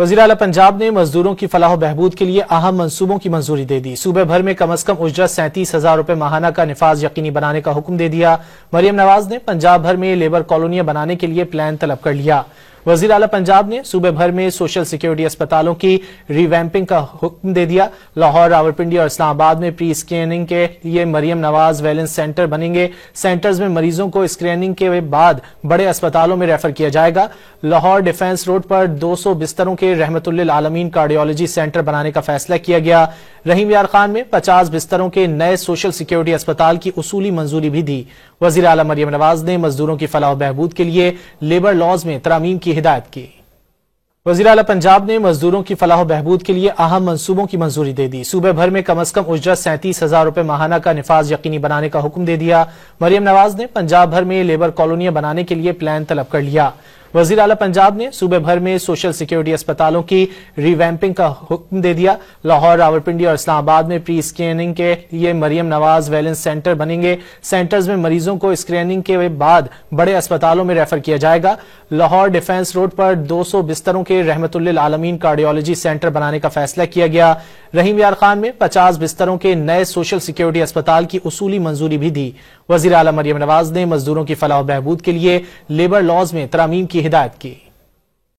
وزیر اعلیٰ پنجاب نے مزدوروں کی فلاح و بہبود کے لیے اہم منصوبوں کی منظوری دے دی۔ صوبے بھر میں کم از کم اجرت 37,000 روپے ماہانہ کا نفاذ یقینی بنانے کا حکم دے دیا۔ مریم نواز نے پنجاب بھر میں لیبر کالونیاں بنانے کے لیے پلان طلب کر لیا۔ وزیر اعلیٰ پنجاب نے صوبے بھر میں سوشل سیکیورٹی اسپتالوں کی ری ویمپنگ کا حکم دے دیا۔ لاہور، راولپنڈی اور اسلام آباد میں پری اسکریننگ کے لیے مریم نواز ویلنس سینٹر بنیں گے۔ سینٹرز میں مریضوں کو اسکریننگ کے بعد بڑے اسپتالوں میں ریفر کیا جائے گا۔ لاہور ڈیفنس روڈ پر 200 بستروں کے رحمت للعالمین کارڈیالوجی سینٹر بنانے کا فیصلہ کیا گیا۔ رحیم یار خان میں 50 بستروں کے نئے سوشل سیکیورٹی اسپتال کی اصولی منظوری بھی دی۔ وزیر اعلیٰ مریم نواز نے مزدوروں کی فلاح و بہبود کے لیے لیبر لاز میں ترامیم کی ہدایت کی۔ وزیر اعلیٰ پنجاب نے مزدوروں کی فلاح و بہبود کے لیے اہم منصوبوں کی منظوری دے دی۔ صوبے بھر میں کم از کم اجرت 37,000 روپے ماہانہ کا نفاذ یقینی بنانے کا حکم دے دیا۔ مریم نواز نے پنجاب بھر میں لیبر کالونیاں بنانے کے لیے پلان طلب کر لیا۔ وزیر اعلیٰ پنجاب نے صوبے بھر میں سوشل سیکیورٹی اسپتالوں کی ری ویمپنگ کا حکم دے دیا۔ لاہور، راولپنڈی اور اسلام آباد میں پری اسکریننگ کے لیے مریم نواز ویلنس سینٹر بنیں گے۔ سینٹرز میں مریضوں کو اسکریننگ کے بعد بڑے اسپتالوں میں ریفر کیا جائے گا۔ لاہور ڈیفنس روڈ پر 200 بستروں کے رحمت للعالمین کارڈیالوجی سینٹر بنانے کا فیصلہ کیا گیا۔ رحیم یار خان میں 50 بستروں کے نئے سوشل سیکیورٹی اسپتال کی اصولی منظوری بھی دی۔ وزیر اعلیٰ مریم نواز نے مزدوروں کی فلاح و بہبود کے لیے لیبر لاز میں ترامیم کی ہدایت کی۔